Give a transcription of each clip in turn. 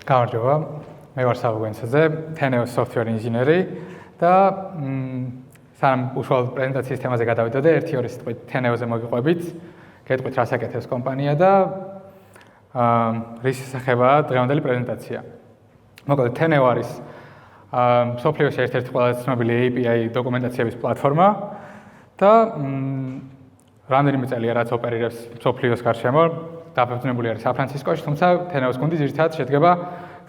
გამარჯობა, მე ვარ სავგენცაძე, Teneos software ინჟინერი და სამ უშუალოდ პრეზენტაციის თემაზე გადავიდოდე, 1-2 სიტყვით Teneos-ზე მოგიყვებით, გეტყვით რას აკეთებს კომპანია და რის შესახებაა დღევანდელი პრეზენტაცია. მოკლედ Teneo არის მსოფლიოში ერთ-ერთი ყველაზე ცნობილი API დოკუმენტაციების პლატფორმა და რამდენიმე წელია რაც ოპერირებს მსოფლიოს გარშემო, დაფუძნებული არის სან-ფრანცისკოში, თუმცა Teneos გუნდი ძირითადად შედგება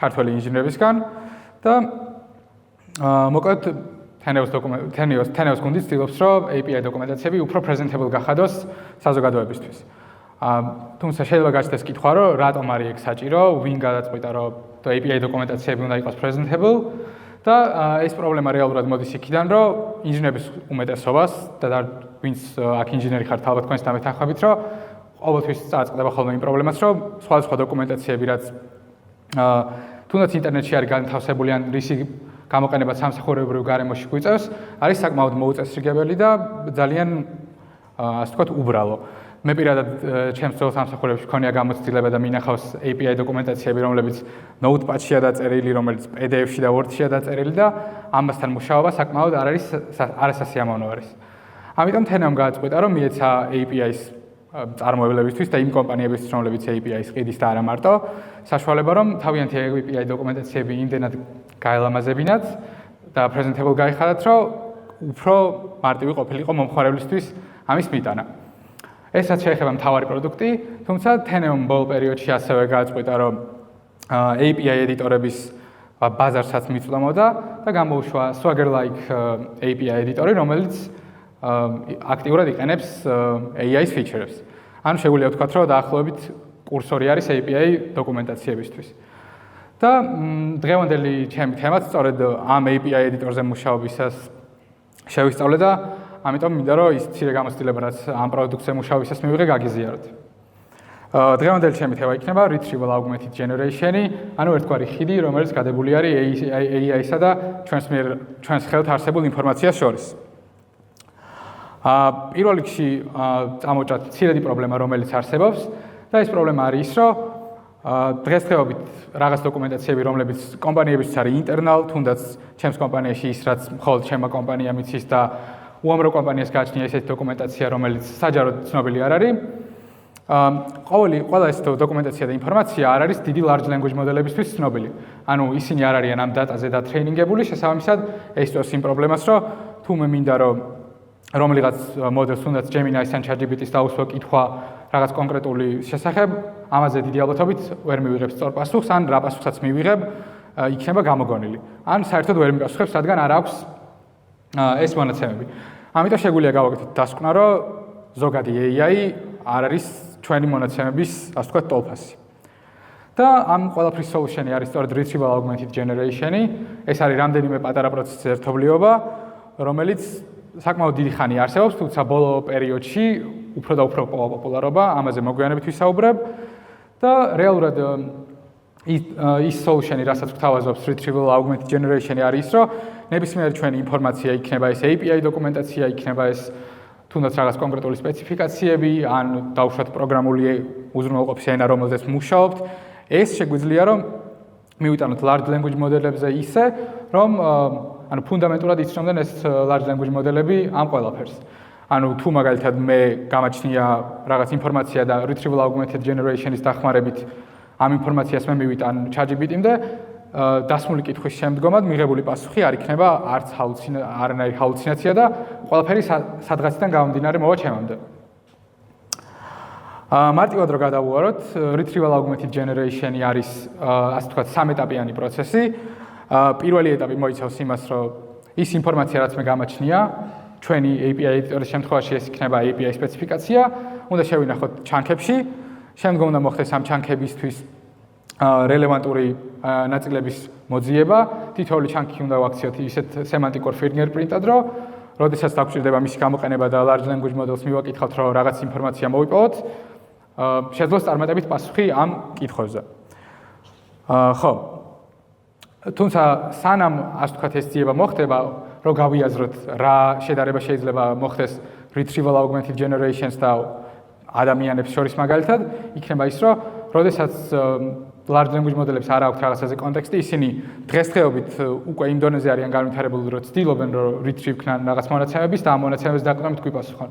ქართველი ინჟინერებისგან და მოკლედ Teneos გუნდი ცდილობს, რომ API დოკუმენტაციები უფრო პრეზენტებულ გახადოს საზოგადოებისთვის. თუმცა შეიძლება გაჩნდეს კითხვა, რომ რატომ არის ეგ საჭირო, ვინ გადაწყვიტა, რომ API დოკუმენტაციები უნდა იყოს პრეზენტებულ და ეს პრობლემა რეალურად მოდის იქიდან, რომ ინჟინერების უმეტესობას და ვინც აქ ინჟინერი ხართ, ალბათ თქვენს დამეთანხმებით, რომ ყოველთვის წააწყდება ხოლმე იმ პრობლემას, რომ სხვადასხვა დოკუმენტაციები, რაც თუნდაც ინტერნეტში არის განთავსებული ან რისი გამოყენება სამსახურებრივ გარემოში გვიწევს, არის საკმაოდ მოუწესრიგებელი და ძალიან ასე ვთქვათ, უბრალო. მე პირადად ჩემს ძველ სამსახურებში მქონია გამოცდილება და მინახავს API დოკუმენტაციები, რომლებიც Notepad-შია დაწერილი, რომელიც PDF-ში და Word-შია დაწერილი და ამასთან მუშაობა საკმაოდ არასასიამოვნო არის. ამიტომ Teneo-მ გააწყვიტა, რომ მიეცა API-ის წარმოებლებისთვის და იმ კომპანიებისთვის, რომლებიც API-ის ყიდის და არა მარტო, საშუალება, რომ თავიანთი API დოკუმენტაციები იმდენად გაელამაზებინათ და პრეზენტებულ გაიხადათ, რომ უფრო მარტივი ყოფილიყო მომხმარებლისთვის ამის მიტანა. ესაც შეეხება მთავარი პროდუქტი, თუმცა Teneo-მ ბოლო პერიოდში ასევე გააწყვიტა, რომ API ედიტორების ბაზარსაც მიწვდომოდა და გამოუშვა Swagger-like API ედიტორი, რომელიც აქტიურად იყენებს AI-ის ფიჩერებს. ანუ შეგვიძლია ვთქვათ, რომ დაახლოებით კურსორი არის API დოკუმენტაციებისთვის. და დღევანდელი ჩემი თემაც სწორედ ამ API ედიტორზე მუშაობისას შევისწავლე და ამიტომ მინდა რომ ის მცირე გამოცდილება, რაც ამ პროდუქტზე მუშაობისას მივიღე, გაგიზიაროთ. დღევანდელი ჩემი თემა იქნება Retrieval Augmented Generation-ი, ანუ ერთგვარი ხიდი, რომელიც გადებული არის AI-სა და ჩვენს ხელთ არსებულ ინფორმაციას შორის. პირველ რიგში წამოჭრათ მცირედი პრობლემა, რომელიც არსებობს და ეს პრობლემა არის ის, რომ დღესდღეობით რაღაც დოკუმენტაციები, რომლებიც კომპანიებისთვის არის internal, თუნდაც ჩემს კომპანიაში ის, რაც მხოლოდ ჩემმა კომპანიამ იცის და უამრავ კომპანიას გააჩნია ესეთი დოკუმენტაცია, რომელიც საჯაროდ ცნობილი არ არის. ყველა ეს დოკუმენტაცია და ინფორმაცია არ არის დიდი large language მოდელებისთვის ცნობილი. ანუ ისინი არ არიან ამ დატაზე დატრეინინგებული, შესაბამისად ეს წევს იმ პრობლემას, რომ თუ მე მინდა რომ რომელიღაც მოდელს, თუნდაც Gemini-ს ან ChatGPT-ს დაუსვა კითხვა რაღაც კონკრეტული შესახებ, ამაზე დიდი ალბათობით ვერ მივიღებ სწორ პასუხს, ან რა პასუხსაც მივიღებ, იქნება გამოგონილი. ან საერთოდ ვერ მიპასუხებს, რადგან არ აქვს ეს მონაცემები. ამიტომ შეგვიძლია გავაკეთოთ დასკვნა, რომ ზოგადი AI არ არის ჩვენი მონაცემების, ასე ვთქვათ, ტოლფასი. და ამ ყველაფრის solution-ი არის სწორედ Retrieval Augmented Generation-ი. ეს არის რამდენიმე პატარა პროცესის ერთობლიობა, რომელიც საკმაოდ დიდი ხანი არსებობს, თუმცა ბოლო პერიოდში უფრო და უფრო პოპულარობა, ამაზე მოგვიანებით ვისაუბრებ და რეალურად ის solution-ი, რასაც გვთავაზობს Retrieval Augmented Generation-ი არის ის, რომ ნებისმიერი ჩვენი ინფორმაცია იქნება ეს API დოკუმენტაცია, იქნება ეს თუნდაც რაღაც კონკრეტული სპეციფიკაციები, ან დავუშვათ პროგრამული უზრუნველყოფის ენა, რომელზეც მუშაობთ, ეს შეგვიძლია რომ მივიტანოთ large language მოდელებზე ისე, რომ ანუ ფუნდამენტურად იცნობდნენ ეს large language მოდელები ამ ყველაფერს. ანუ თუ მაგალითად მე გამაჩნია რაღაც ინფორმაცია და Retrieval Augmented Generation-ის დახმარებით ამ ინფორმაციას მე მივიტან ChatGPT-მდე, დასმული კითხვის შემდგომად მიღებული პასუხი არ იქნება არანაირი ჰალუცინაცია და ყველაფერი სადღაციდან გამომდინარე მოვა ჩემამდე. მარტივად რო გადავუაროთ, Retrieval Augmented Generation-ი არის ასე ვთქვათ სამეტაპიანი პროცესი. პირველი ეტაპი მოიცავს იმას, რომ ის ინფორმაცია, რაც მე გამაჩნია, ჩვენი API ედიტორის შემთხვევაში ეს იქნება API სპეციფიკაცია, უნდა შევინახოთ ჩანკებში, შემდგომ უნდა მოხდეს ამ ჩანკებისთვის რელევანტური ნაწილების მოძიება, თითოეული ჩანკი უნდა ვაქციოთ ისეთ სემანტიკურ fingerprint-ად, რომ როდესაც დაგვჭირდება მისი გამოყენება და large language models მივაკითხავთ, რომ რაღაც ინფორმაცია მოვიპოვოთ, შეძლოს წარმატებით პასუხი ამ კითხვებზე. ხო. თუმცა სანამ ასე ვთქვათ ეს ძიება მოხდება, რომ გავიაზროთ რა შედარება შეიძლება მოხდეს Retrieval Augmented Generation-ს და ადამიანებს შორის მაგალითად, იქნება ის, რომ როდესაც large language model-ებს არ აქვთ რაღაცაზე კონტექსტი, ისინი დღესდღეობით უკვე იმ დონეზე არიან განვითარებული, რომ ცდილობენ რომ retrieve-ქნან რაღაც მონაცემების და ამ მონაცემების დაყრდნობით გვიპასუხონ.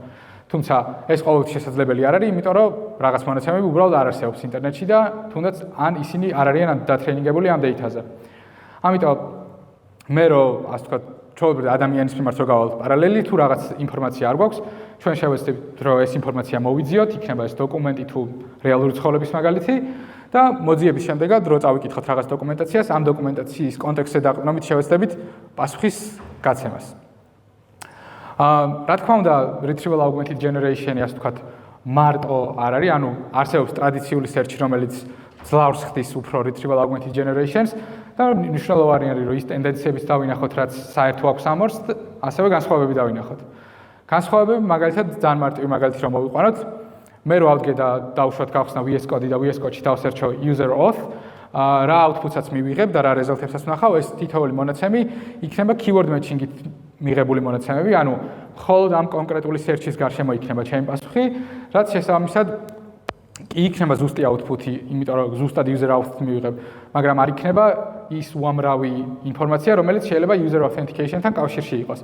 თუმცა ეს ყოველთვის შესაძლებელი არ არის, იმიტომ რომ რაღაც მონაცემები უბრალოდ არ არსებობს ინტერნეტში და თუნდაც ან ისინი არ არიან დატრეინინგებული ამ data-ზე. ამიტომ მე რომ ასე ვთქვათ, ჩვეულებრივ ადამიანის მიმართ რო გავალთ პარალელი, თუ რაღაც ინფორმაცია არ გვაქვს, ჩვენ შევეცდებით რომ ეს ინფორმაცია მოვიძიოთ, იქნება ეს დოკუმენტი თუ რეალური ცხოვრების მაგალითი და მოძიების შემდეგად რო წავიკითხოთ რაღაც დოკუმენტაციას, ამ დოკუმენტაციის კონტექსტზე დაყრდნობით შევეცდებით პასუხის გაცემას. რა თქმა უნდა, retrieval augmented generation-ი ასე ვთქვათ, მარტო არ არის, ანუ არსებობს ტრადიციული search, რომელიც ძლავს ხდის უფრო retrieval augmented generations და მნიშვნელოვანი არის რომ ის ტენდენციებიც დავინახოთ, რაც საერთო აქვს ამორს, ასევე განსხვავებები დავინახოთ. განსხვავებები მაგალითად ძალიან მარტივი მაგალითი რომ მოვიყვანოთ, მე რო ავდგე და დავუშვათ გავხსნა VS Code და VS Code-ში დავსერჩო user auth, რა output-საც მივიღებ და რა რეზულტებსაც ვნახავ, ეს თითოეული მონაცემი იქნება keyword matching-ით მიღებული მონაცემები, ანუ მხოლოდ ამ კონკრეტული search-ის გარშემო იქნება ჩემი პასუხი, რაც შესაბამისად კი იქნება ზუსტი output-ი, იმიტომ რომ ზუსტად user output-ი მივიღებ, მაგრამ არ იქნება ის უამრავი ინფორმაცია, რომელიც შეიძლება user authentication-თან კავშირში იყოს.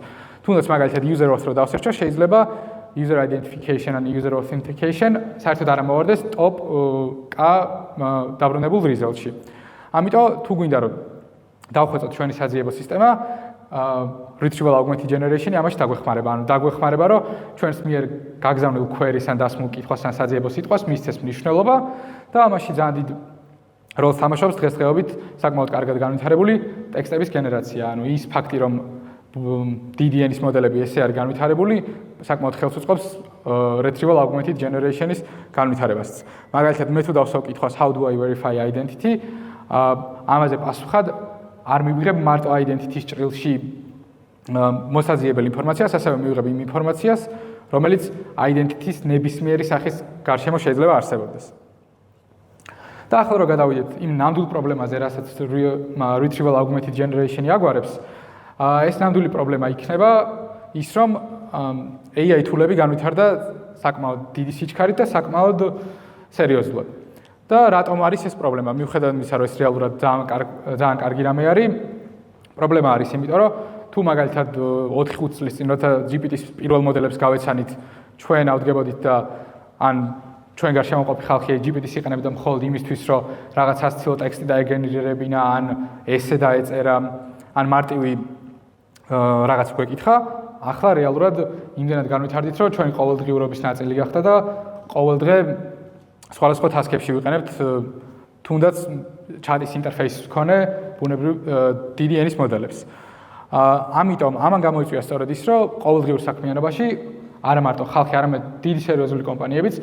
თუნდაც მაგალითად user auth რო დავსერჩო, შეიძლება user identification and user authentication საერთოდ არ ამოვარდეს top K დაბრუნებულ result-ში. ამიტომ თუ გვინდა რომ დავხვეწოთ ჩვენი საძიებო სისტემა, retrieval augmented generation-ი ამაში დაგვეხმარება, ანუ დაგვეხმარება, რომ ჩვენს მიერ გაგზავნილ query-ს ან დასმულ კითხვას ან საძიებო სიტყვას მისცეს მნიშვნელობა და ამაში ძალიან დიდ როლს თამაშობს დღესდღეობით საკმაოდ კარგად განვითარებული ტექსტების გენერაცია. ანუ ის ფაქტი, რომ DDN-ის მოდელები ესე არის განვითარებული, საკმაოდ ხელს უწყობს retrieval augmented generation-ის განვითარებას. მაგალითად, მე თუ დავსვავ კითხვას how do I verify identity, ამაზე პასუხად არ მივიღებ მარტო identity-ის ჭრილში მოსაძიებელ ინფორმაციას, ასევე მივიღებ იმ ინფორმაციას, რომელიც identity-ის ნებისმიერი სახის გარშემო შეიძლება არსებობდეს. და ახლა რომ გადავიდეთ იმ ნამდვილ პრობლემაზე, რასაც retrieval augmented generation-ი აგვარებს, ეს ნამდვილი პრობლემა იქნება ის, რომ AI თულები განვითარდა საკმაოდ დიდი სიჩქარით და საკმაოდ სერიოზულად. და რატომ არის ეს პრობლემა? მიუხედავად იმისა, რომ ეს რეალურად ძალიან კარგი რამე არის, პრობლემა არის იმიტომ, რომ თუ მაგალითად 4-5 წლის წინ როცა GPT-ის პირველ მოდელებს გავეცანით, ჩვენ ავდგებოდით და ან ჩვენ გარშემოყოფი ხალხი GPT-ს იყენებდა მხოლოდ იმისთვის, რომ რაღაც ასცილო ტექსტი დაეგენერირებინა, ან ესე დაეწერა, ან მარტივი რაღაც გვეკითხა, ახლა რეალურად იმდენად განვითარდით, რომ ჩვენი ყოველდღიურობის ნაწილი გახდა და ყოველდღე სხვადასხვა task-ებში ვიყენებთ თუნდაც chat-ის ინტერფეისის მქონე ბუნებრივ DDN-ის მოდელებს. ამიტომ ამან გამოიწვია სწორედ ის, რომ ყოველდღიურ საქმიანობაში არა მარტო ხალხი, არამედ დიდი სერიოზული კომპანიებიც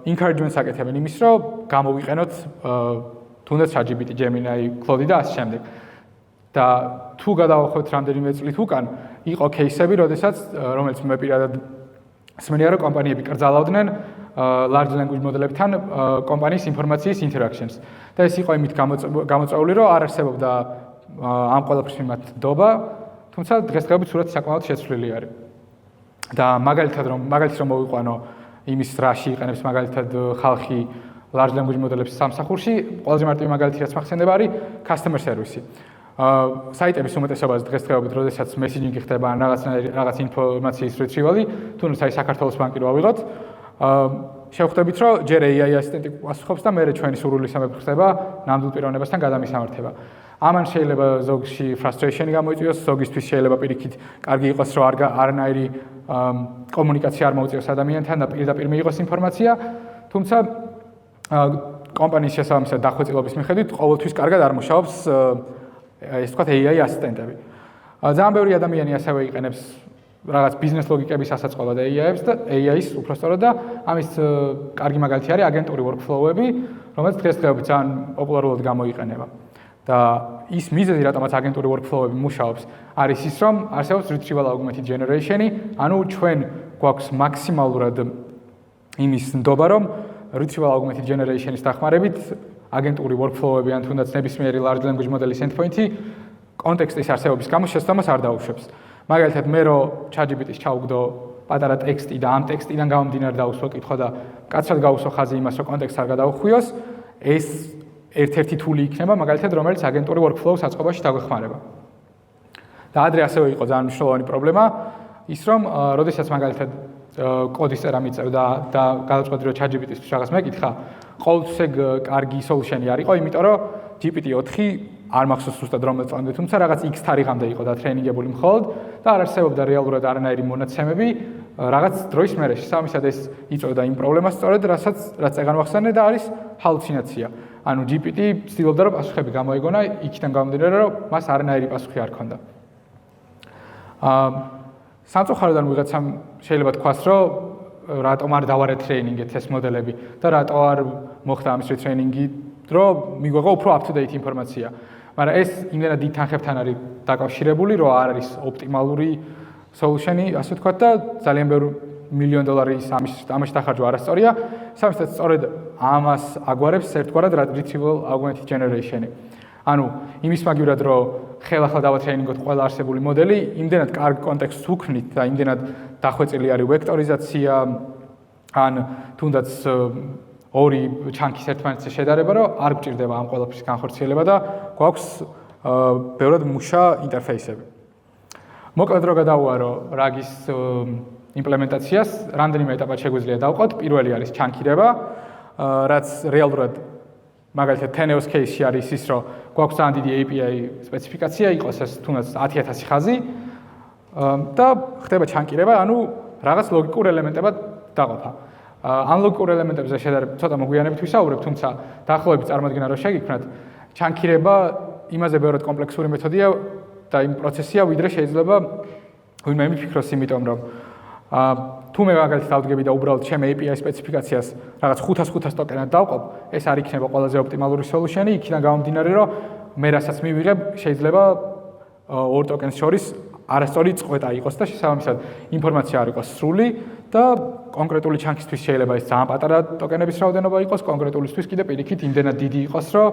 encouragement-ს აკეთებენ იმის, რომ გამოვიყენოთ თუნდაც ChatGPT, Gemini, Claude და ასე შემდეგ. და თუ გადავახვევთ რამდენიმე წლით უკან, იყო кейსები, რომელიც მე პირადად სმენია, რომ კომპანიები კრძალავდნენ large language modeლებთან კომპანიის ინფორმაციის interactions. და ეს იყო იმით გამოწვეული, რომ არ არსებობდა ამ ყველაფრის მიმართ ნდობა, თუმცა დღესდღეობით სურათი საკმაოდ შეცვლილი არის. და მაგალითად რომ მოვიყვანო იმის რაში იყენებს მაგალითად ხალხი large language modelებს სამსახურში, ყველაზე მარტივი მაგალითი რაც მახსენდება არის customer service-ი. საიტების უმეტესობას დღესდღეობით, როდესაც messaging-ი ხდება ან რაღაც ინფორმაციის retrieval-ი, თუნდაც აი საქართველოს ბანკი რო ავიღოთ, შევხვდებით, რომ ჯერ AI ასისტენტი პასუხობს და მერე ჩვენი სურვილისამებრ ხდება ნამდვილ პიროვნებასთან გადამისამართება. ამან შეიძლება ზოგში frustration-ი გამოიწვიოს, ზოგისთვის შეიძლება პირიქით კარგი იყოს, რომ არანაირი კომუნიკაცია არ მოუწიოს ადამიანთან და პირდაპირ მიიღოს ინფორმაცია, თუმცა კომპანიის შესაბამისად დახვეწილობის მიხედვით ყოველთვის კარგად არ მუშაობს ეს თქვათ AI ასისტენტები. ძალიან ბევრი ადამიანი ასევე იყენებს რაღაც ბიზნეს ლოგიკების ასაწყობად AI-ს უფრო სწორად და ამის კარგი მაგალითი არის აგენტური workflow-ები, რომელიც დღესდღეობით ძალიან პოპულარულად გამოიყენება. და ის მიზეზი, რატომაც აგენტური workflow-ები მუშაობს, არის ის, რომ არსებობს retrieval augmented generation-ი, ანუ ჩვენ გვაქვს მაქსიმალურად იმის ნდობა, რომ retrieval augmented generation-ის დახმარებით აგენტური workflow-ები ან თუნდაც ნებისმიერი large language model-ის endpoint-ი კონტექსტის არსებობის გამო შესაბამას არ დაუშვებს. მაგალითად, მე რო ChatGPT-ს ჩავუგდო პატარა ტექსტი და ამ ტექსტიდან გამომდინარე დავუსვა კითხვა და კაცრად გავუსვა ხაზი იმას, რომ კონტექსტს არ გადაუხვიოს, ეს ერთ-ერთი თული იქნება, მაგალითად, რომელიც აგენტური workflow საწყობაში დაგვეხმარება. და ადრე ასევე იყო ძალიან მნიშვნელოვანი პრობლემა ის, რომ როდესაც მაგალითად კოდის წერა მიწევდა და გადაწყვეტი რომ ChatGPT-ს რაღაც მეკითხა, ყოველთვის ეგ კარგი solution-ი არ იყო, იმიტომ რომ GPT-4 არ მახსოვს ზუსტად რომელ წლამდე, თუმცა რაღაც X თარიღამდე იყო დატრეინინგებული მხოლოდ და არ არსებობდა რეალურად არანაირი მონაცემები რაღაც დროის მერე. შესაბამისად ეს იწვევდა იმ პრობლემას სწორედ, რაც ეგან ვახსენე და არის ჰალუცინაცია. ანუ GPT ცდილობდა რომ პასუხები გამოიგონა, იქიდან გამომდინარე რომ მას არანაირი პასუხი არ ჰქონდა. სამწუხაროდან ვიღაცამ შეიძლება თქვას, რომ რატომ არ დავარეტრეინინგეთ ეს მოდელები და რატო არ მოხდა ამის რეტრეინინგი, რომ მიგვეღო უფრო up-to-date ინფორმაცია. მაგრამ ეს იმდენად დიდ თანხებთან არის დაკავშირებული, რომ არ არის ოპტიმალური solution-ი, ასე ვთქვათ და ძალიან ბევრი $1,000,000 ამაში დახარჯვა არასწორია. სამისად სწორედ ამას აგვარებს ერთგვარად retrieval augmented generation-ი. ანუ იმის მაგივრად რომ ხელახლა დავატრეინინგოთ ყველა არსებული მოდელი, იმდენად კარგ კონტექსტს უქმნით და იმდენად დახვეწილი არის ვექტორიზაცია ან თუნდაც ორი ჩანქის ერთმანეთზე შედარება, რომ არ გვჭირდება ამ ყველაფრის განხორციელება და გვაქვს ბევრად მუშა ინტერფეისები. მოკლედ რო გადავუარო RAG-ის იმპლემენტაციას, რამდენიმე ეტაპად შეგვიძლია დავყოთ. პირველი არის ჩანქირება, რაც რეალურად მაგალითად Teneos case-ში არის ის, რომ გვაქვს ძალიან დიდი API სპეციფიკაცია, იყოს ეს თუნდაც 10,000 ხაზი და ხდება ჩანკირება, ანუ რაღაც ლოგიკურ ელემენტებად დაყოფა. ამ ლოგიკურ ელემენტებზე შედარებით ცოტა მოგვიანებით ვისაუბრებ, თუმცა დაახლოებით წარმოადგინა რომ შეგიქმნათ, ჩანკირება იმაზე ბევრად კომპლექსური მეთოდია და იმ პროცესია, ვიდრე შეიძლება ვინმე მიფიქროს, იმიტომ რომ თუ მე მაგალითად დავდგები და უბრალოდ ჩემ API სპეციფიკაციას რაღაც 500 ტოკენად დავყოფ, ეს არ იქნება ყველაზე ოპტიმალური solution-ი, იქიდან გამომდინარე, რომ მე რასაც მივიღებ, შეიძლება ორ ტოკენს შორის არასწორი წყვეტა იყოს და შესაბამისად ინფორმაცია არ იყოს სრული და კონკრეტული ჩანკისთვის შეიძლება ეს ძალიან პატარა ტოკენების რაოდენობა იყოს, კონკრეტულისთვის კიდე პირიქით იმდენად დიდი იყოს, რომ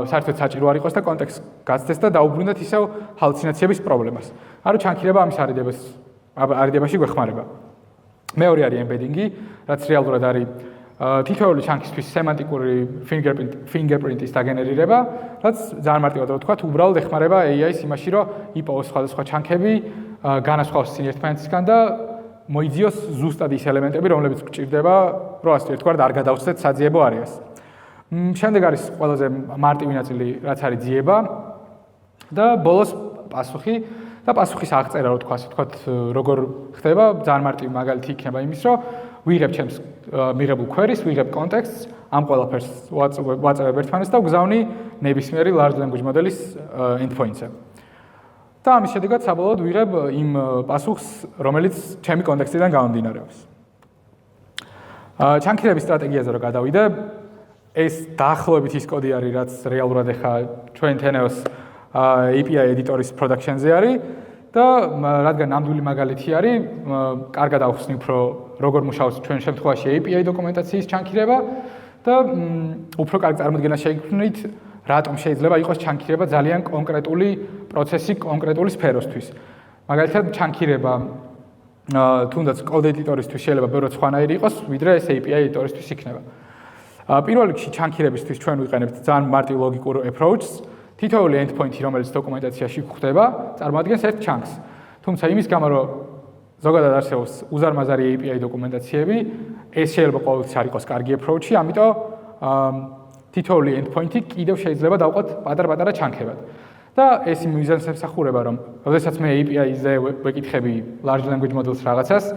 საერთოდ საჭირო არ იყოს და კონტექსტს გაცდეს და დაუბრუნდეთ ისევ ჰალუცინაციების პრობლემას. ანუ ჩანქირება ამის არიდებაში გვეხმარება. მეორე არის embedding-ი, რაც რეალურად არის თითოეული ჩანკისთვის სემანტიკური fingerprint-ის დაგენერირება, რაც ძალიან მარტივად ვთქვა, უბრალოდ ეხმარება AI-ს იმაში, რომ იპოვოს სხვადასხვა ჩანკები, განასხვავოს წინ ერთმანეთისგან და მოიძიოს ზუსტად ის ელემენტები, რომლებიც გვჭირდება, რომ ასე ვთქვათ, არ გადავცდეთ საძიებო არეას. შემდეგ არის ყველაზე მარტივი ნაწილი, რაც არის ძიება და ბოლოს პასუხი და პასუხის აღწერა, რო ვთქვათ, როგორ ხდება, ძალიან მარტივი მაგალითი იქნება იმის, რომ ვიღებ ჩემს მიღებულ queries, ვიღებ კონტექსტს, ამ ყველაფერს ვაწევებ ერთმანეთს და ვგზავნი ნებისმიერი large language modelis endpoint-ზე. და ამის შედეგად საბოლოოდ ვიღებ იმ პასუხს, რომელიც ჩემი კონტექსტიდან გამომდინარეობს. ჩანქირების სტრატეგიაზე რო გადავიდე, ეს დაახლოებით ის კოდი არის, რაც რეალურად ახლა ჩვენ Teneos API editors production-ზე არის და რადგან ნამდვილი მაგალითი არის, კარგად ავხსნი უფრო როგორ მუშაობს ჩვენ შემთხვევაში API დოკუმენტაციის ჩანქირება და უფრო კარგ წარმოდგენას შეიქმნით, რატომ შეიძლება იყოს ჩანქირება ძალიან კონკრეტული პროცესი კონკრეტული სფეროსთვის. მაგალითად, ჩანქირება თუნდაც კოდ ედიტორისთვის შეიძლება ბევრად სხვანაირი იყოს, ვიდრე ეს API ედიტორისთვის იქნება. პირველ რიგში ჩანქირებისთვის ჩვენ ვიყენებთ ძალიან მარტივ ლოგიკურ approach-ს. თითოეული endpoint-ი, რომელიც დოკუმენტაციაში გვხვდება, წარმოადგენს ერთ chunks. თუმცა იმის გამო, რომ ზოგადად არსებობს უზარმაზარი API დოკუმენტაციები, ეს შეიძლება ყოველთვის არ იყოს კარგი approach-ი, ამიტომ თითოეული endpoint-ი კიდევ შეიძლება დავყოთ პატარ-პატარა chunk-ებად. და ეს იმ მიზანს ემსახურება, რომ როდესაც მე API-ზე ვეკითხები large language models რაღაცას,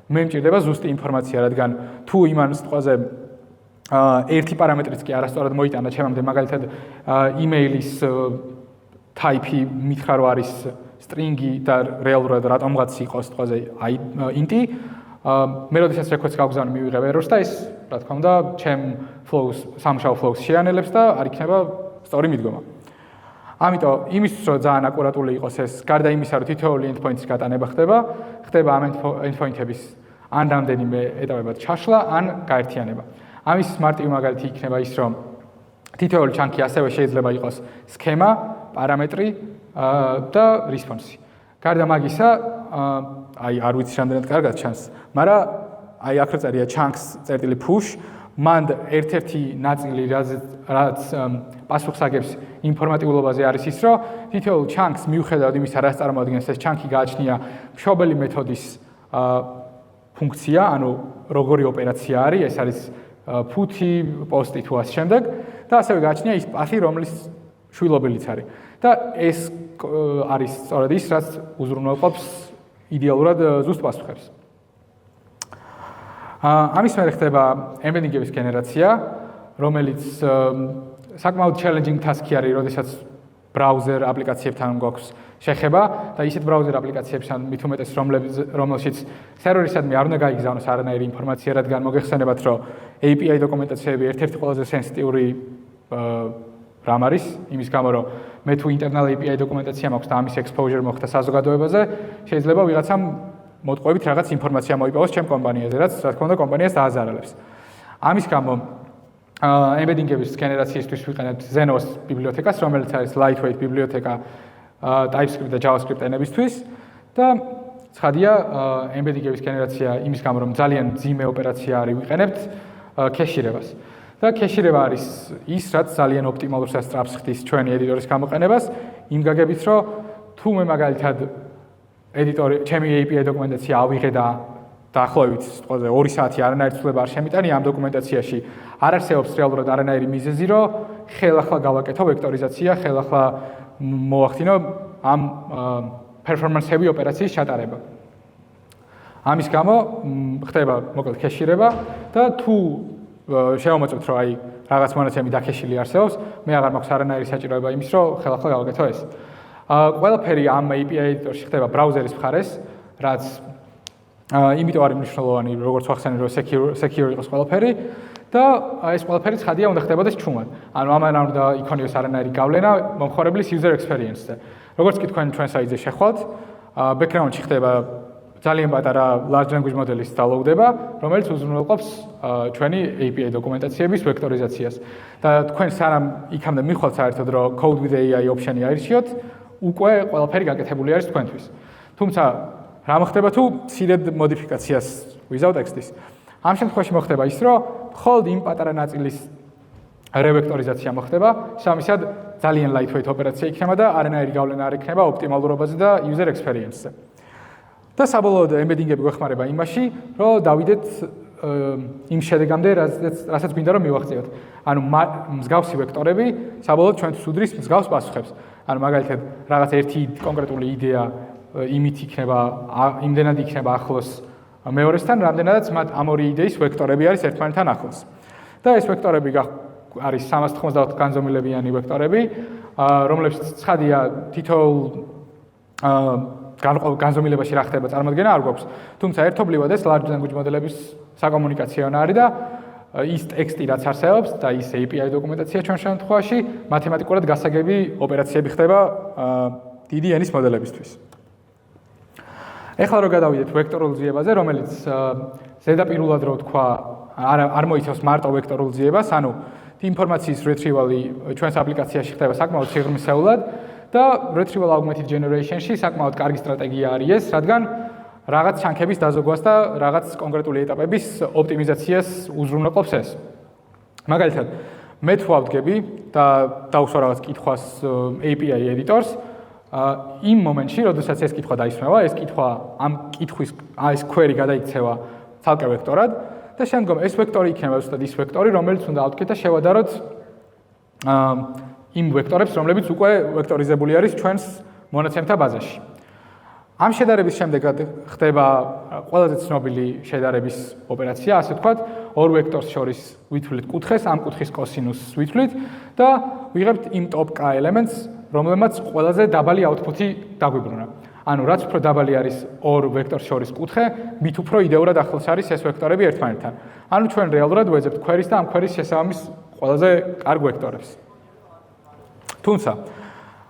მე მჭირდება ზუსტი ინფორმაცია, რადგან თუ იმან სიტყვაზე ერთი პარამეტრიც კი არასწორად მოიტანა ჩემამდე, მაგალითად email-ის type-ი მითხრა რომ არის string-ი და რეალურად რატომღაც იყოს სიტყვაზე int-ი, მე როდესაც request-ს გავგზავნი მივიღებ errors და ეს, რა თქმა უნდა, ჩემ flows, სამუშაო flows შეანელებს და არ იქნება სწორი მიდგომა. ამიტომ იმისთვის რომ ძალიან აკურატული იყოს ეს, გარდა იმისა, რომ თითოეული endpoint-ის გატანება ხდება ამ endpoint-ების ან რამდენიმე ეტაპებად ჩაშლა, ან გაერთიანება. ამის მარტივი მაგალითი იქნება ის, რომ თითოეული chunk-ი ასევე შეიძლება იყოს სქემა, პარამეტრი და response-ი. გარდა მაგისა, არ ვიცი რამდენად კარგად ჩანს, მაგრამ აქ რო წერია chunks წერტილი push, მან ერთ-ერთი ნაწილი რაც პასუხს აგებს ინფორმატიულობაზე არის ის, რომ თითოეულ ჩანკს მიუხედავად იმისა, რაც წარმოადგენს ეს ჩანკი გააჩნია მშობელი მეთოდის ფუნქცია, ანუ როგორი ოპერაცია არის, ეს არის ფუთი, პოსტი თუ ასე შემდეგ და ასევე გააჩნია ის პათი, რომლის შვილობილიც არის. და ეს არის სწორედ ის, რაც უზრუნველყოფს იდეალურად ზუსტ პასუხებს. ამის მერე ხდება ემბედინგების გენერაცია, რომელიც საკმაოდ challenging task-ი არის, როდესაც ბრაუზერ აპლიკაციებთან გვაქვს შეხება და ისეთ ბრაუზერ აპლიკაციებთან მით უმეტეს რომელშიც სერვერისადმი არ უნდა გაიგზავნოს არანაირი ინფორმაცია, რადგან მოგეხსენებათ, რომ API დოკუმენტაციები ერთ-ერთი ყველაზე სენსიტიური რამ არის, იმის გამო, რომ მე თუ internal API დოკუმენტაცია მაქვს და ამის exposure მოხდა საზოგადოებაზე, შეიძლება ვიღაცამ მოტყუებით რაღაც ინფორმაცია მოიპოვოს ჩემ კომპანიაზე, რაც რა თქმა უნდა კომპანიას დააზარალებს. ამის გამო ემბედინგების გენერაციისთვის ვიყენებთ Xenos ბიბლიოთეკას, რომელიც არის lightweight ბიბლიოთეკა TypeScript და JavaScript ენებისთვის და ცხადია ემბედინგების გენერაცია იმის გამო, რომ ძალიან მძიმე ოპერაცია არის, ვიყენებთ ქეშირებას. და ქეშირება არის ის, რაც ძალიან ოპტიმალურ სასტრაფს ხდის ჩვენი ედიტორის გამოყენებას, იმ გაგებით, რომ თუ მე მაგალითად ედიტორი ჩემი API დოკუმენტაცია ავიღე და დაახლოებით ყველაზე 2 საათი არანაირი ცვლილება არ შემიტანი ამ დოკუმენტაციაში არ არსებობს რეალურად არანაირი მიზეზი, რომ ხელახლა გავაკეთო ვექტორიზაცია, ხელახლა მოვახდინო ამ performance-heavy ოპერაციის ჩატარება. ამის გამო ხდება მოკლედ ქეშირება და თუ შევამოწმოთ, რომ აი რაღაც მონაცემი დაქეშილი არსებობს, მე აღარ მაქვს არანაირი საჭიროება იმის, რომ ხელახლა გავაკეთო ეს. ყველაფერი ამ API ედიტორში ხდება ბრაუზერის მხარეს, რაც იმიტომ არის მნიშვნელოვანი, როგორც ვახსენე, რომ secure იყოს ყველაფერი და ეს ყველაფერი ცხადია უნდა ხდებოდეს ჩუმად. ანუ ამან არ უნდა იქონიოს არანაირი გავლენა მომხმარებლის user experience-ზე. როგორც კი თქვენ ჩვენ საიტზე შეხვალთ, background-ში ხდება ძალიან პატარა large language model-ის download-ება, რომელიც უზრუნველყოფს ჩვენი API დოკუმენტაციების ვექტორიზაციას. და თქვენ სანამ იქამდე მიხვალთ საერთოდ, რომ code with AI option-ი აირჩიოთ, უკვე ყველაფერი გაკეთებული არის თქვენთვის. თუმცა რა მოხდება თუ მცირედ მოდიფიკაციას without text-ის? ამ შემთხვევაში მოხდება ის, რომ მხოლოდ იმ პატარა ნაწილის რევექტორიზაცია მოხდება, სამისად ძალიან lightweight ოპერაცია იქნება და არანაირი გავლენა არ იქნება ოპტიმალურობაზე და user experience-ზე. და საბოლოოდ ემბედინგები გვეხმარება იმაში, რომ დავიდეთ იმ შედეგამდე, რასაც გვინდა რომ მივაღწიოთ. ანუ მსგავსი ვექტორები საბოლოოდ ჩვენთვის უდრის მსგავს პასუხებს. ანუ მაგალითად რაღაც ერთი კონკრეტული იდეა იმით იქნება, იმდენად იქნება ახლოს მეორესთან, რამდენადაც მათ ამ ორი იდეის ვექტორები არის ერთმანეთთან ახლოს. და ეს ვექტორები არის 390 განზომილებიანი ვექტორები, რომლებიც ცხადია თითოეულ განზომილებაში რა ხდება წარმოქმნა არ გვაქვს. თუმცა ერთობლივად ეს large language model-ების საკომუნიკაციო არის და ის ტექსტი რაც არსებობს და ის API დოკუმენტაცია ჩვენ შემთხვევაში მათემატიკურად გასაგები ოპერაციები ხდება დიდი ენის მოდელებისთვის. ეხლა რო გადავიდეთ ვექტორულ ძიებაზე, რომელიც ზედაპირულად რო ვთქვა, არ მოიცავს მარტო ვექტორულ ძიებას, ანუ ინფორმაციის retrieval-ი ჩვენს აპლიკაციაში ხდება საკმაოდ სიღრმისეულად და retrieval augmented generation-ში საკმაოდ კარგი სტრატეგია არის ეს, რადგან რაღაც ჩანკების დაზოგვას და რაღაც კონკრეტული ეტაპების ოპტიმიზაციას უზრუნველყოფს ეს. მაგალითად, მე თუ ავდგები და დავუსვა რაღაც კითხვას API editors, იმ მომენტში, როდესაც ეს კითხვა დაისმევა, ეს კითხვა ამ კითხვის ეს query გადაიქცევა ცალკე ვექტორად და შემდგომ ეს ვექტორი იქნება ზუსტად ის ვექტორი, რომელიც უნდა ავდგეთ და შევადაროთ იმ ვექტორებს, რომლებიც უკვე ვექტორიზებული არის ჩვენს მონაცემთა ბაზაში. ამ შედარების შემდეგად ხდება ყველაზე ცნობილი შედარების ოპერაცია, ასე ვთქვათ, ორ ვექტორს შორის ვითვლით კუთხეს, ამ კუთხის კოსინუსს ვითვლით და ვიღებთ იმ top k elements, რომლებმაც ყველაზე დაბალი output-ი დაგვიბრუნა. ანუ რაც უფრო დაბალი არის ორ ვექტორს შორის კუთხე, მით უფრო იდეურად ახლოს არის ეს ვექტორები ერთმანეთთან. ანუ ჩვენ რეალურად ვეძებთ query-ს და ამ query-ს შესაბამის ყველაზე კარგ ვექტორებს. თუმცა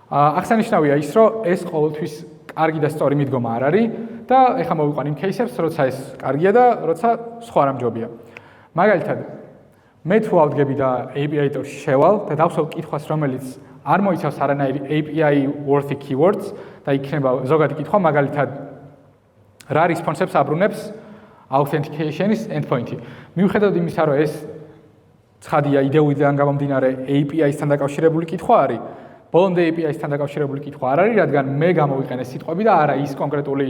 აღსანიშნავია ის, რომ ეს ყოველთვის კარგი და სწორი მიდგომა არ არის და ეხლა მოვიყვან იმ кейსებს, როცა ეს კარგია და როცა სხვა რამ ჯობია. მაგალითად, მე თუ ავდგები და API editor-ში შევალ და დავსვავ კითხვას, რომელიც არ მოიცავს არანაირი API worthy keywords და იქნება ზოგადი კითხვა, მაგალითად, რა response-ებს აბრუნებს authentication-ის endpoint-ი. მიუხედავად იმისა, რომ ეს ცხადია იდეიდან გამომდინარე API-სთან დაკავშირებული კითხვა არის. ბოლომდე API-სთან დაკავშირებული კითხვა არ არის, რადგან მე გამოვიყენე სიტყვები და არა ის კონკრეტული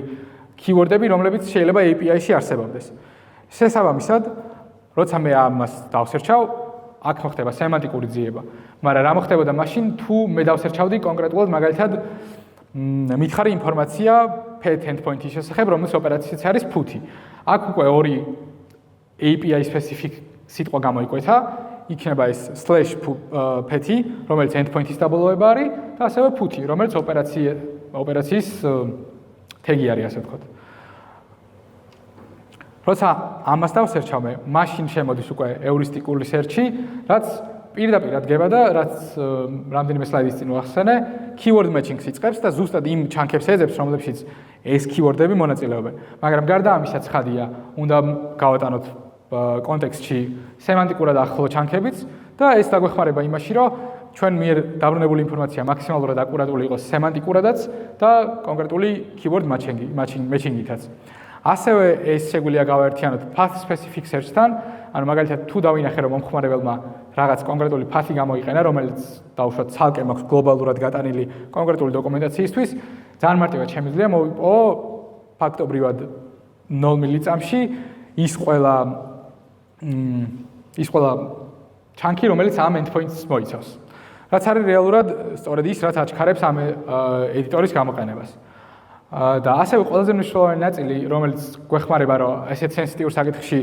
keyword-ები, რომლებიც შეიძლება API-ში არსებობდეს. შესაბამისად, როცა მე ამას დავსერჩავ, აქ მოხდება სემანტიკური ძიება. მაგრამ რა მოხდებოდა მაშინ, თუ მე დავსერჩავდი კონკრეტულად მაგალითად მითხარი ინფორმაცია pet endpoint-ის შესახებ, რომლის ოპერაციაც არის put-ი. აქ უკვე ორი API specific სიტყვა გამოიკვეთა, იქნება ეს /pet-ი, რომელიც endpoint-ის დაბოლოება არის და ასევე put-ი, რომელიც ოპერაციის თეგი არის, ასე ვთქვათ. როცა ამას დავსერჩავ მე, მაშინ შემოდის უკვე ეურისტიკული სერჩი, რაც პირდაპირ ადგება და რაც რამდენიმე სლაიდის წინ ვახსენე, keyword matching-ს იწყებს და ზუსტად იმ ჩანქებს ეძებს, რომლებშიც ეს keyword-ები მონაწილეობენ. მაგრამ გარდა ამისა ცხადია, უნდა გავატანოთ კონტექსტში სემანტიკურად ახლო ჩანქებიც და ეს დაგვეხმარება იმაში, რომ ჩვენ მიერ დაბრუნებული ინფორმაცია მაქსიმალურად აკურატული იყოს სემანტიკურადაც და კონკრეტული keyword matching-ითაც. ასევე ეს შეგვიძლია გავაერთიანოთ path specific search-თან, ანუ მაგალითად თუ დავინახე რომ მომხმარებელმა რაღაც კონკრეტული path-ი გამოიყენა, რომელიც დაუშვათ ცალკე მაქვს გლობალურად გატანილი კონკრეტული დოკუმენტაციისთვის, ძალიან მარტივად შემიძლია მოვიპოვო ფაქტობრივად 0 მილიწამში ის ყველა ჩანკი, რომელიც ამ endpoint-ს მოიცავს. რაც არის რეალურად სწორედ ის, რაც აჩქარებს ამ ედიტორის გამოყენებას. და ასევე ყველაზე მნიშვნელოვანი ნაწილი, რომელიც გვეხმარება, რომ ესეთ სენსიტიურ საკითხში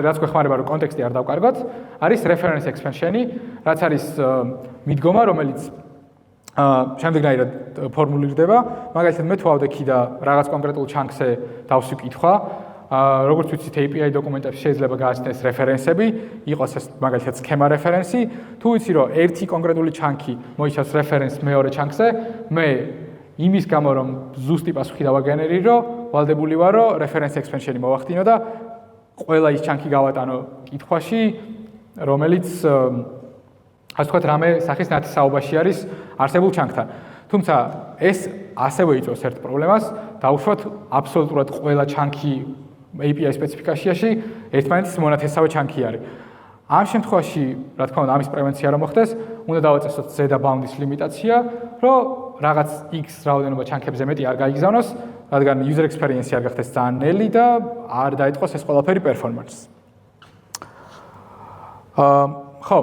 რაც გვეხმარება, რომ კონტექსტი არ დავკარგოთ, არის reference expansion-ი, რაც არის მიდგომა, რომელიც შემდეგნაირად ფორმულირდება. მაგალითად, მე თუ ავდექი და რაღაც კონკრეტულ ჩანკზე დავსვი კითხვა, როგორც ვიცით, API დოკუმენტებში შეიძლება გააჩნდეს რეფერენსები, იყოს ეს მაგალითად სქემა რეფერენსი, თუ ვიცი, რომ ერთი კონკრეტული ჩანკი მოიცავს რეფერენს მეორე ჩანკზე, მე იმის გამო, რომ ზუსტი პასუხი დავაგენერირო, ვალდებული ვარ, რომ reference expansion-ი მოვახდინო და ყველა ის ჩანკი გავატანო კითხვაში, რომელიც ასე ვთქვათ, რამე სახის ნათესაობაში არის არსებულ ჩანკთან. თუმცა ეს ასევე იწვევს ერთ პრობლემას, დაუშვათ აბსოლუტურად ყველა ჩანკი API სპეციფიკაციაში ერთმანეთის მონათესავე ჩანკი არის. ამ შემთხვევაში, რა თქმა უნდა, ამის პრევენცია რომ მოხდეს, უნდა დავაწესოთ ზედა bound-ის ლიმიტაცია, რომ რაღაც X რაოდენობა ჩანკებზე მეტი არ გაიგზავნოს, რადგან user experience-ი არ გახდეს ძალიან ნელი და არ დაიტყოს ეს ყველაფერი performance-ს. ხო,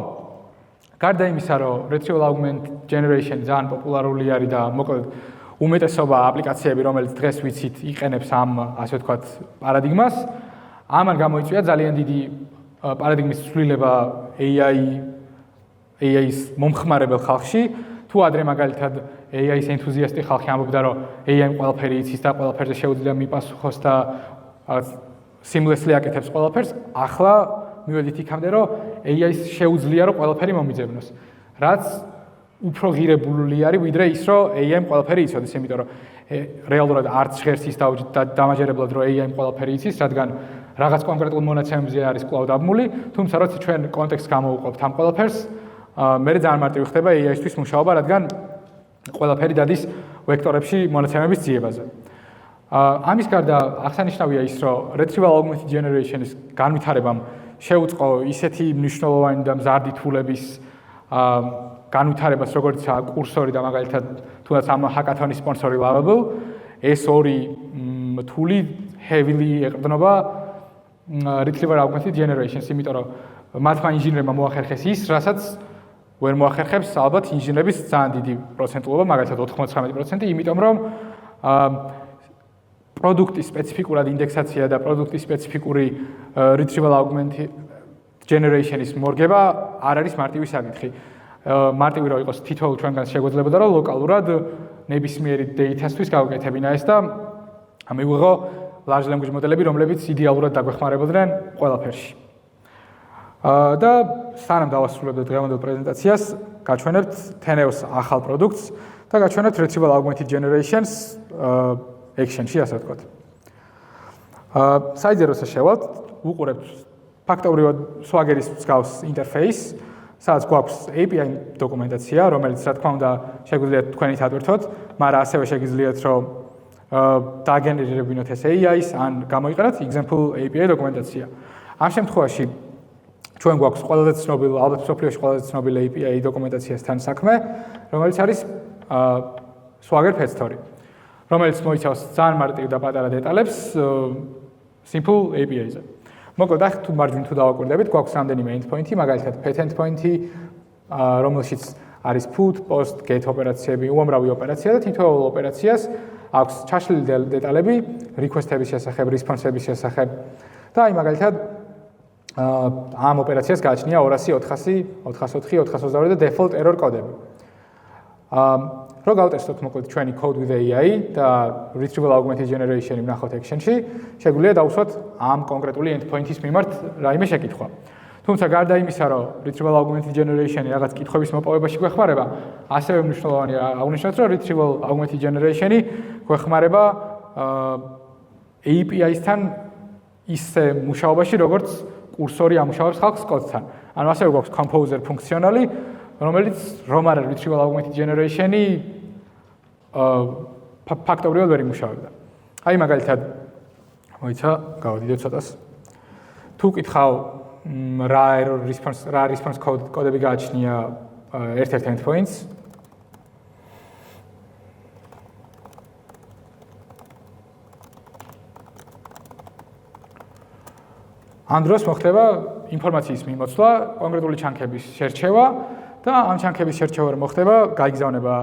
გარდა იმისა, რომ retrieval augment generation ძალიან პოპულარული არის და მოკლედ უმეტესობა აპლიკაციები, რომელიც დღეს ვიცით, იყენებს ამ, ასე ვთქვათ, პარადიგმას, ამან გამოიწვია ძალიან დიდი პარადიგმის ცვლილება AI-ის მომხმარებელ ხალხში. თუ ადრე მაგალითად AI-ის ენთუზიასტი ხალხი ამბობდა, რომ AI-მ ყველაფერი იცის და ყველაფერზე შეუძლია მიპასუხოს და seamlessly აკეთებს ყველაფერს, ახლა მივედით იქამდე, რომ AI-ს შეუძლია რომ ყველაფერი მომიძებნოს. რაც უფრო ღირებული არის, ვიდრე ის, რომ AI-მ ყველაფერი იცოდეს, იმიტომ რომ რეალურად არც ჟღერს ის დამაჯერებლად, რომ AI-მ ყველაფერი იცის, რადგან რაღაც კონკრეტულ მონაცემებზე არის კვლავ დაბმული, თუმცა როცა ჩვენ კონტექსტს გამოვუყობთ ამ ყველაფერს, მე ძალიან მარტივი ხდება AI-ისთვის მუშაობა, რადგან ყველაფერი დადის ვექტორებში მონაცემების ძიებაზე. ამის გარდა აღსანიშნავია ის, რომ retrieval augmented generation-ის განვითარებამ შეუწყო ისეთი მნიშვნელოვანი და მზარდი თულების განვითარებას, როგორიცაა კურსორი და მაგალითად თუნდაც ამ ჰაკათონის სპონსორი Lovable, ეს ორი თული heavily ეყრდნობა retrieval augmented generation-ს, იმიტომ რომ მათმა ინჟინერებმა მოახერხეს ის, რასაც ვერ მოახერხებს ალბათ ინჟინერების ძალიან დიდი პროცენტულობა, მაგალითად 99%, იმიტომ რომ პროდუქტის სპეციფიკურად ინდექსაცია და პროდუქტის სპეციფიკური retrieval augmented generation-ის მორგება არ არის მარტივი საკითხი. მარტივი რომ იყოს თითოეულ ჩვენგანს შეგვეძლებოდა რომ ლოკალურად ნებისმიერი data-სთვის გავუკეთებინა ეს და მივიღო large language მოდელები, რომლებიც იდეალურად დაგვეხმარებოდნენ ყველაფერში. და სანამ დავასრულებდეთ დღევანდელ პრეზენტაციას, გაჩვენებთ Teneo-ს ახალ პროდუქტს და გაჩვენებთ retrieval augmented generation-ს action-ში, ასე ვთქვათ. საიტზე როცა შევალთ, უყურებთ ფაქტობრივად Swagger-ის მსგავს ინტერფეისს, სადაც გვაქვს API დოკუმენტაცია, რომელიც რა თქმა უნდა შეგვიძლია თქვენით ატვირთოთ, მაგრამ ასევე შეგიძლიათ რომ დააგენერირებინოთ ეს AI-ს ან გამოიყენოთ example API დოკუმენტაცია. ამ შემთხვევაში ჩვენ გვაქვს ყველაზე ცნობილი, ალბათ სოფლიოში ყველაზე ცნობილი API დოკუმენტაციასთან საქმე, რომელიც არის Swagger Petsstory, რომელიც მოიცავს ძალიან მარტივ და პატარა დეტალებს simple API-ზე. მოკლედ, ახლა თუ მარჯვნივ თუ დავაკვირდებით, გვაქვს რამდენიმე endpoint-ი, მაგალითად pet endpoint-ი, რომელშიც არის put, post, get ოპერაციები, უამრავი ოპერაცია და თითოეულ ოპერაციას აქვს ჩაშლილი დეტალები request-ების შესახებ, response-ების შესახებ და აი მაგალითად ამ ოპერაციას გააჩნია 200, 400, 404, 422 და default error კოდები. რო გავტესტოთ მოკლედ ჩვენი code with AI და retrieval augmented generation-ი ვნახოთ action-ში, შეგვიძლია დავუსვათ ამ კონკრეტული endpoint-ის მიმართ რაიმე შეკითხვა. თუმცა გარდა იმისა, რომ retrieval augmented generation-ი რაღაც კითხვების მოპოვებაში გვეხმარება, ასევე მნიშვნელოვანია აღვნიშნოთ, რომ retrieval augmented generation-ი გვეხმარება API-სთან ისე მუშაობაში, როგორც კურსორი ამუშავებს ხალხს კოდთან. ანუ ასევე გვაქვს composer ფუნქციონალი, რომელიც რომ არა retrieval augmented generation-ი ფაქტობრივად ვერ იმუშავებდა. აი მაგალითად მოიცა, გავადიდეთ ცოტას. თუ კითხავ რა error response კოდები გააჩნია ერთ-ერთ endpoints. ამ დროს მოხდება ინფორმაციის მიმოცვლა, კონკრეტული ჩანქების შერჩევა და ამ ჩანქების შერჩევა რომ მოხდება, გაიგზავნება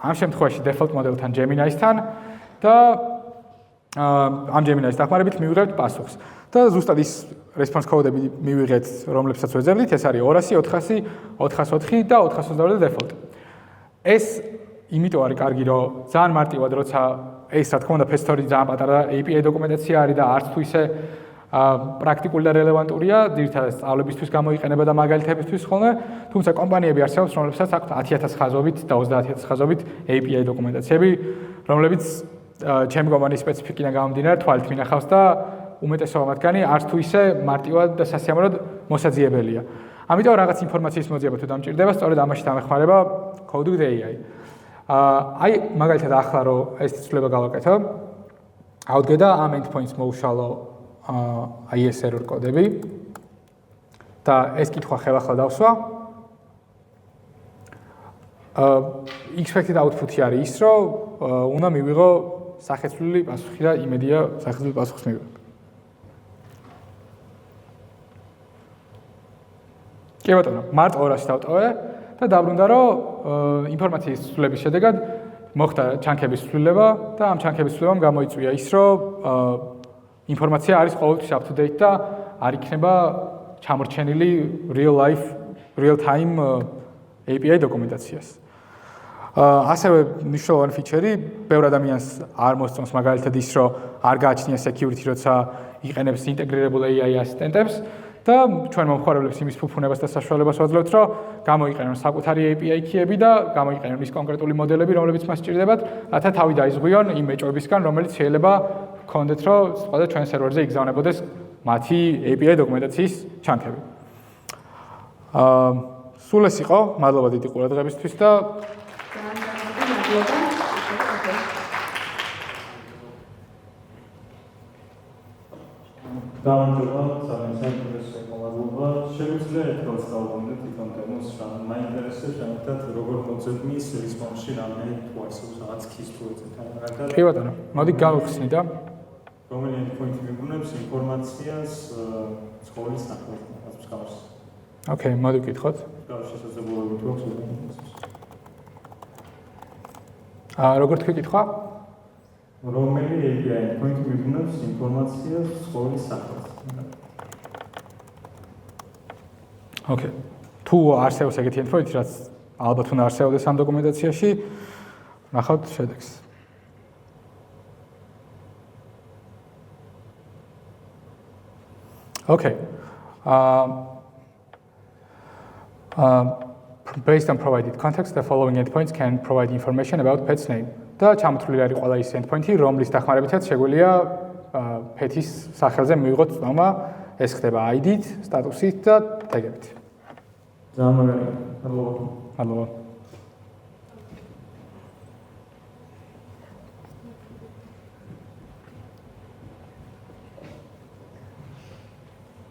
ამ შემთხვევაში default მოდელთან Gemini-სთან და ამ Gemini-ის დახმარებით მივიღებთ პასუხს. და ზუსტად ის response code-ები მივიღეთ, რომლებსაც ვეძებდით, ეს არის 200, 400, 404 და 422 default. ეს იმიტომ არის კარგი, რომ ძალიან მარტივად, როცა ეს რა თქმა უნდა Petsstory ძალიან პატარა API დოკუმენტაცია არის და არც თუ ისე პრაქტიკული და რელევანტურია, ძირითადად სწავლებისთვის გამოიყენება და მაგალითებისთვის ხოლმე, თუმცა კომპანიები არსებობს, რომლებსაც აქვთ 10000 ხაზობით და 30000 ხაზობით API დოკუმენტაციები, რომლებიც ჩემი კომპანიის სპეციფიკიდან გამომდინარე თვალით მინახავს და უმეტესობა მათგანი არც თუ ისე მარტივად და სასიამოვნოდ მოსაძიებელია. ამიტომ რაღაც ინფორმაციის მოძიება თუ დამჭირდება, სწორედ ამაში დამეხმარება Code with AI. აი მაგალითად ახლა რომ ეს ცვლილება გავაკეთო, ავდგა ამ endpoints მოუშალო აი ეს error კოდები და ეს კითხვა ხელახლა დავსვა. expected output-ი არის ის, რომ უნდა მივიღო სახეცვლილი პასუხი და იმედია სახეცვლილ პასუხს მივიღო. კი ბატონო, მარტო 200 დავტოვე და დაბრუნდა, რომ ინფორმაციის ცვლილების შედეგად მოხდა ჩანქების ცვლილება და ამ ჩანქების ცვლილებამ გამოიწვია ის, რომ ინფორმაცია არის ყოველთვის up to date და არ იქნება ჩამორჩენილი real time API დოკუმენტაციას. ასევე მნიშვნელოვანი ფიჩერი, ბევრ ადამიანს არ მოსწონს მაგალითად ის, რომ არ გააჩნია security, როცა იყენებს ინტეგრირებულ AI ასისტენტებს და ჩვენ მომხმარებლებს იმის ფუფუნებას და საშუალებას ვაძლევთ, რომ გამოიყენონ საკუთარი API key-ები და გამოიყენონ ის კონკრეტული მოდელები, რომლებიც მას სჭირდებათ, რათა თავი დაიზღვიონ იმ მეჭვებისგან, რომელიც შეიძლება გქონდეთ, რომ სხვა ჩვენ სერვერზე იგზავნებოდეს მათი API დოკუმენტაციის ჩანქები. სულ ეს იყო, მადლობა დიდი ყურადღებისთვის და გამარჯობა, საინტერესო მოგობა. შეგვიძლია ერთგულს დავუბრუნდეთ თვითონ თემას, მაინტერესებს შემოთათ როგორ მოძებნის response-ში რამდენი თუ არსებობს რაღაც keys თუ ეცეთა. კი ბატონო, მოდი გავხსნი და რომელი endpoint მიგვუნებს ინფორმაციას სკოლის სახელით, ასე გავს. ოკეი, მოდი ვკითხოთ. შესაძლებლობები თუ აქვს როგორ თქვი კითხვა? რომელი API endpoint მიგვუნებს ინფორმაციას სკოლის სახელით. ოკეი. თუ არსებობს ეგეთი endpoint, რაც ალბათ უნდა არსებობდეს ამ დოკუმენტაციაში, ნახავთ შედეგს. Okay. Based on provided context, the following endpoints can provide information about pet's name. და ჩამოთვლილი არის ყველა ის endpoint-ი, რომლის დახმარებითაც შეგვიძლია pet-ის სახელზე მივიღოთ ცნობა, ეს ხდება ID-ით, სტატუსით და ტეგებით. ძალიან მაგარი. მადლობა. მადლობა.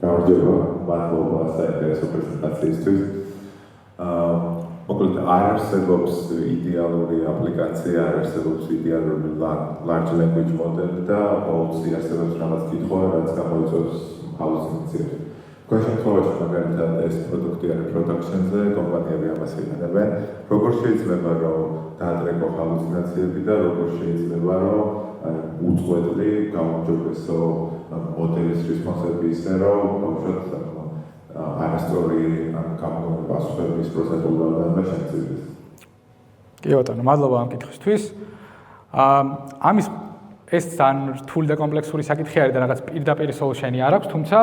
გამარჯობა. საინტერესო პრეზენტაციისთვის. მოკლედ არ არსებობს იდეალური აპლიკაცია, არ არსებობს იდეალური large language model და ყოველთვის არსებობს რაღაც კითხვა, რაც გამოიწვევს ჰალუცინაციებს. თქვენ შემთხვევაში მაგალითად ეს პროდუქტი არის production-ზე, კომპანიები ამას იყენებენ. როგორ შეიძლება რომ დაადრეკო ჰალუცინაციები და როგორ შეიძლება რომ უწყვეტლი გამოჯობესო მოდელის რესპონსები ისე რომ ბავშვად არასწორი გამოგონილი პასუხების პროცედურა და შემცირდეს. კი ბატონო, მადლობა ამ კითხვისთვის. ამის ეს ძალიან რთული და კომპლექსური საკითხი არის და რაღაც პირდაპირ solution-ი არ აქვს, თუმცა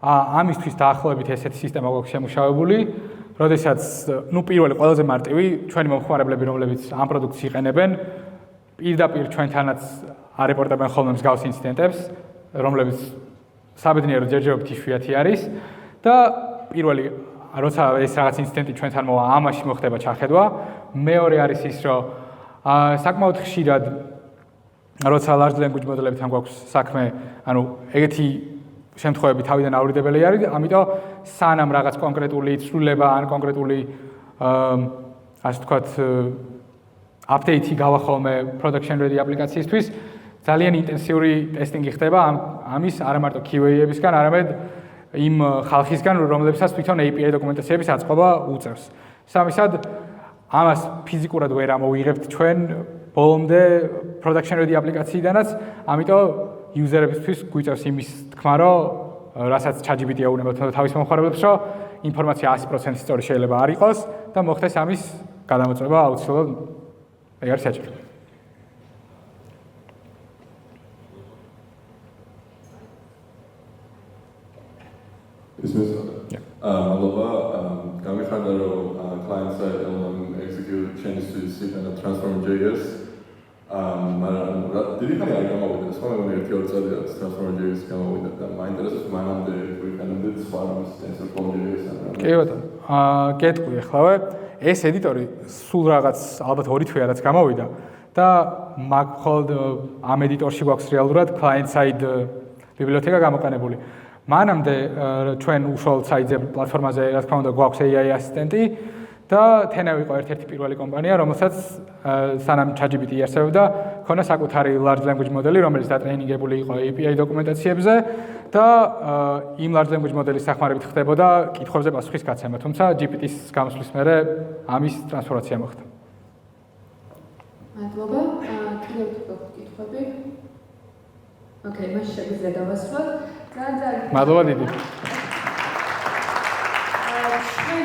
ამისთვის დაახლოებით ესეთი სისტემა გვაქვს შემუშავებული, როდესაც პირველი ყველაზე მარტივი ჩვენი მომხმარებლები, რომლებიც ამ პროდუქტს იყენებენ, პირდაპირ ჩვენთანაც არეპორტებენ ხოლმე მსგავს ინციდენტებს, რომლებიც საბედნიეროდ ჯერჯერობით იშვიათი არის და პირველი როცა ეს რაღაც ინციდენტი ჩვენთან მოვა, ამაში მოხდება ჩახედვა. მეორე არის ის, რომ საკმაოდ ხშირად როცა large language model-ებთან გვაქვს საქმე, ანუ ეგეთი შემთხვევები თავიდან აურიდებელი არის, ამიტომ სანამ რაღაც კონკრეტული ცვლილება ან კონკრეტული ასე ვთქვათ update-ი გავახოლმე production ready აპლიკაციისთვის, ძალიან ინტენსიური ტესტინგი ხდება ამის არა მარტო QA-ებისგან, არამედ იმ ხალხისგან, რომლებსაც თვითონ API დოკუმენტაციების აწყობა უწევს. სამისად, ამას ფიზიკურად ვერ ამოვიღებთ ჩვენ ბოლომდე production ready აპლიკაციიდანაც, ამიტომ user-ებისთვის გვიწევს იმის თქმა, რომ რასაც ChatGPT-ია უნება თავის მომხმარებლებს, რომ ინფორმაცია 100% სწორი შეიძლება არ იყოს და მოხდეს ამის გადამოწმება აუცილებლად ეგ არის საჭირო. მადლობა. გამიხარდა რომ client side LLM execute changes to C and transform.js. მაგრამ დიდი ხანი არ გამოვიდა, სხვა მე ერთი ორი წელი არის transform.js გამოვიდა და მაინტერესებს მანამდე ვიყენებდით სხვა რამის TensorFlow.js ან რა. კი ბატონო. კეთყვი ახლა ეს ედიტორი სულ რაღაც ალბათ 2 თვეა რაც გამოვიდა და მაგ მხოლოდ ამ ედიტორში გვაქვს რეალურად client side ბიბლიოთეკა გამოყენებული. მანამდე ჩვენ უშუალოდ საიტზე პლატფორმაზე რა თქმა უნდა გვაქვს AI ასისტენტი და თენა იყო ერთ-ერთი პირველი კომპანია, რომელსაც სანამ ChatGPT არსებობდა, ქონდა საკუთარი large language model-ი, რომელიც დატრეინინგებული იყო API დოკუმენტაციებზე და იმ large language model-ის სახმარებით ხდებოდა კითხვებზე პასუხის გაცემა, თუმცა GPT-ს გამოსვლის მერე ამის ტრანსფორმაცია მოხდა. მადლობა. კიდევ კითხვები? ოკეი, მას შეგვიძლია დავასრულოთ. ძალიან მადლობა დიდი.